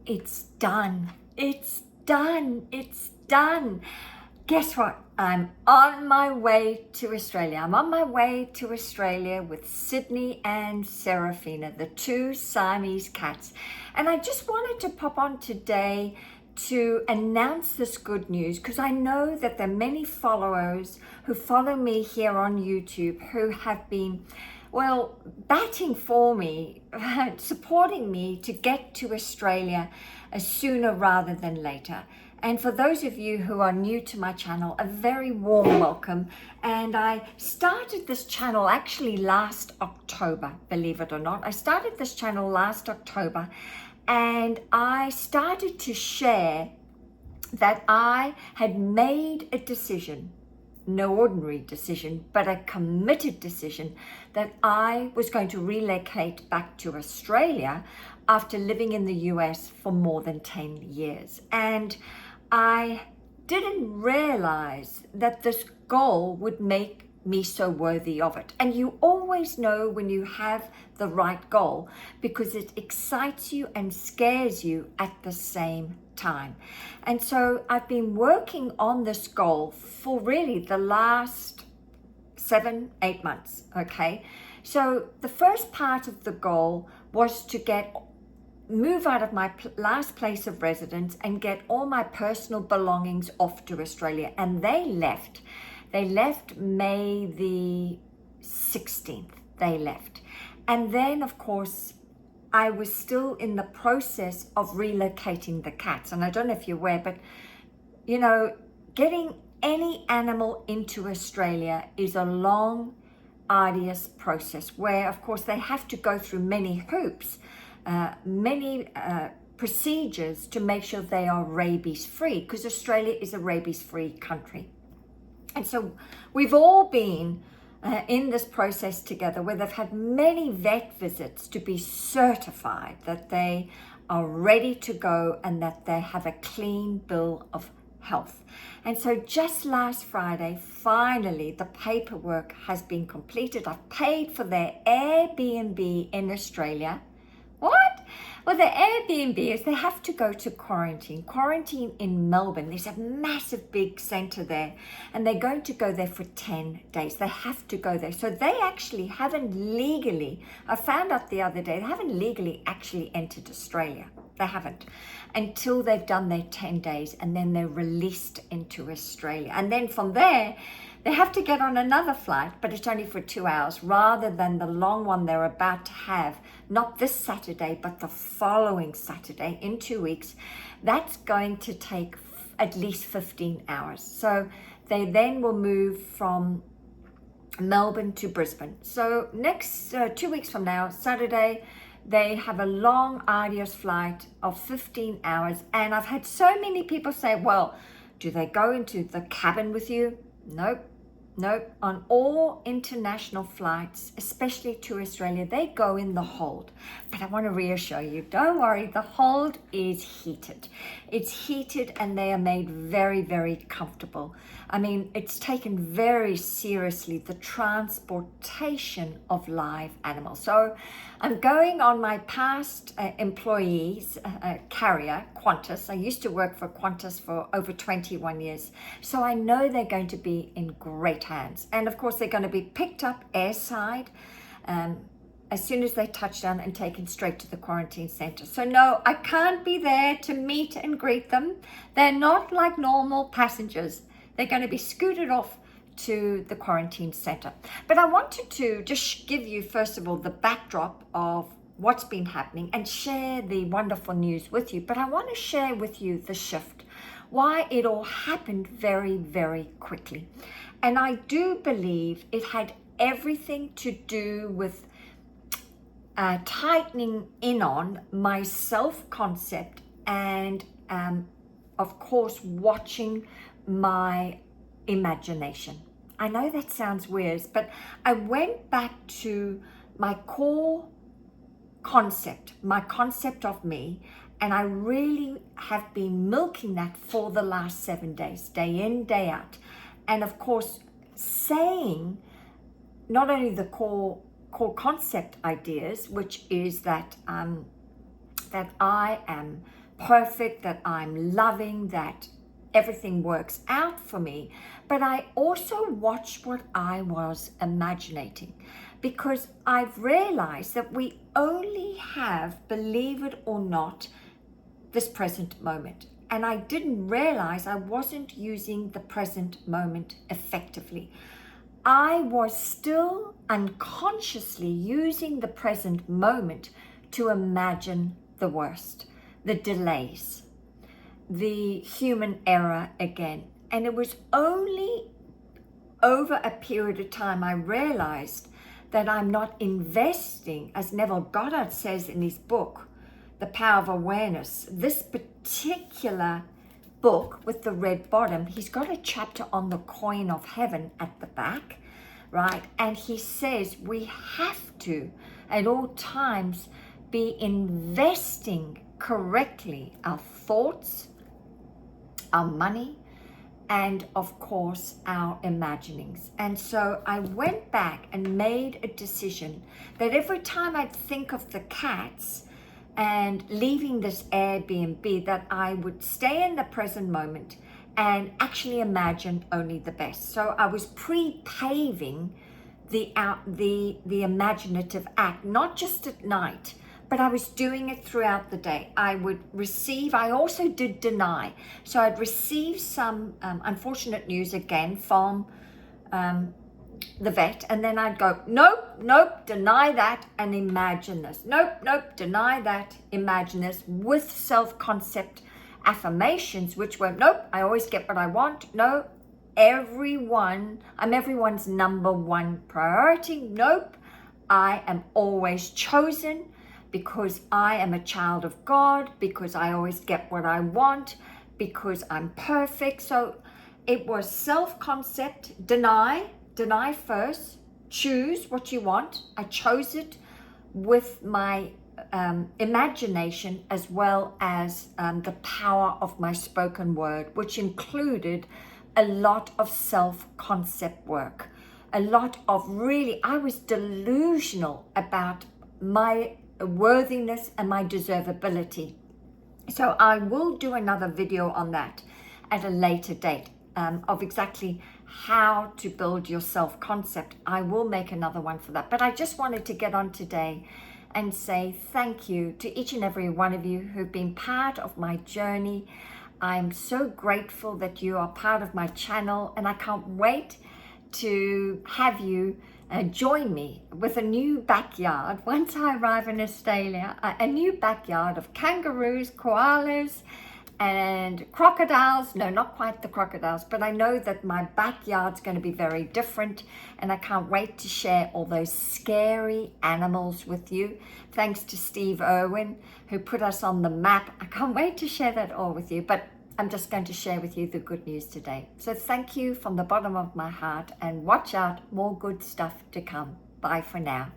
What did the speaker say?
It's done. It's done. It's done. Guess what? I'm on my way to Australia. I'm on my way to Australia with Sydney and Seraphina, the two Siamese cats. And I just wanted to pop on today to announce this good news because I know that there are many followers who follow me here on YouTube who have been, well, batting for me, supporting me to get to Australia sooner rather than later. And for those of you who are new to my channel, a very warm welcome. And I started this channel actually last October, believe it or not. I started this channel last October, and I started to share that I had made a decision, no ordinary decision, but a committed decision, that I was going to relocate back to Australia after living in the US for more than 10 years. And I didn't realize that this goal would make me so worthy of it. And you always know when you have the right goal because it excites you and scares you at the same time. And so I've been working on this goal for really the last 7-8 months. Okay, so the first part of the goal was to move out of my last place of residence and get all my personal belongings off to Australia. And they left May the 16th. They left. And then, of course, I was still in the process of relocating the cats. And I don't know if you're aware, but, you know, getting any animal into Australia is a long, arduous process where, of course, they have to go through many hoops, many procedures to make sure they are rabies free, because Australia is a rabies free country. And so we've all been in this process together where they've had many vet visits to be certified that they are ready to go and that they have a clean bill of health. And so just last Friday, finally, the paperwork has been completed. I've paid for their Airbnb in Australia. What? Well, the Airbnb is they have to go to quarantine in Melbourne. There's a massive big center there, and they're going to go there for 10 days. They have to go there. So they actually haven't legally, I found out the other day, they haven't legally actually entered Australia. They haven't until they've done their 10 days, and then they're released into Australia. And then from there, they have to get on another flight, but it's only for 2 hours rather than the long one they're about to have, not this Saturday, but the following Saturday in 2 weeks. That's going to take at least 15 hours. So they then will move from Melbourne to Brisbane. So next 2 weeks from now, Saturday, they have a long, arduous flight of 15 hours. And I've had so many people say, well, do they go into the cabin with you? Nope. On all international flights, especially to Australia, they go in the hold. But I want to reassure you, don't worry, the hold is heated. It's heated and they are made very, very comfortable. I mean, it's taken very seriously, the transportation of live animals. So I'm going on my past employees carrier, Qantas. I used to work for Qantas for over 21 years. So I know they're going to be in great hands. And of course, they're going to be picked up airside as soon as they touch down and taken straight to the quarantine center. So no, I can't be there to meet and greet them. They're not like normal passengers. They're going to be scooted off to the quarantine center. But I wanted to just give you, first of all, the backdrop of what's been happening and share the wonderful news with you. But I want to share with you the shift, why it all happened very, very quickly. And I do believe it had everything to do with tightening in on my self-concept and, of course, watching my imagination. I know that sounds weird, but I went back to my core concept, my concept of me, and I really have been milking that for the last 7 days, day in, day out. And of course, saying not only the core concept ideas, which is that that I am perfect, that I'm loving, that everything works out for me. But I also watched what I was imagining, because I've realized that we only have, believe it or not, this present moment. And I didn't realize I wasn't using the present moment effectively. I was still unconsciously using the present moment to imagine the worst, the delays, the human error again. And it was only over a period of time I realized that I'm not investing, as Neville Goddard says in his book, The Power of Awareness. This particular book with the red bottom, he's got a chapter on the coin of heaven at the back, right? And he says we have to, at all times, be investing correctly our thoughts, our money, and of course our imaginings. And so I went back and made a decision that every time I'd think of the cats and leaving this Airbnb, that I would stay in the present moment and actually imagine only the best. So I was pre-paving the imaginative act, not just at night, but I was doing it throughout the day. I would receive, I also did deny. So I'd receive some unfortunate news again from the vet, and then I'd go, nope, nope, deny that and imagine this. Nope, nope, deny that, imagine this, with self-concept affirmations, which were, nope, I always get what I want. No, I'm everyone's number one priority. Nope, I am always chosen because I am a child of God, because I always get what I want, because I'm perfect. So it was self-concept, deny first, choose what you want. I chose it with my imagination, as well as the power of my spoken word, which included a lot of self-concept work, a lot of I was delusional about my worthiness and my deservability. So I will do another video on that at a later date, of exactly how to build your self-concept. I will make another one for that. But I just wanted to get on today and say thank you to each and every one of you who've been part of my journey. I'm so grateful that you are part of my channel, and I can't wait to have you join me with a new backyard once I arrive in Australia, a new backyard of kangaroos, koalas, and crocodiles. No, not quite the crocodiles, but I know that my backyard's going to be very different, and I can't wait to share all those scary animals with you. Thanks to Steve Irwin, who put us on the map. I can't wait to share that all with you, but I'm just going to share with you the good news today. So thank you from the bottom of my heart, and watch out, more good stuff to come. Bye for now.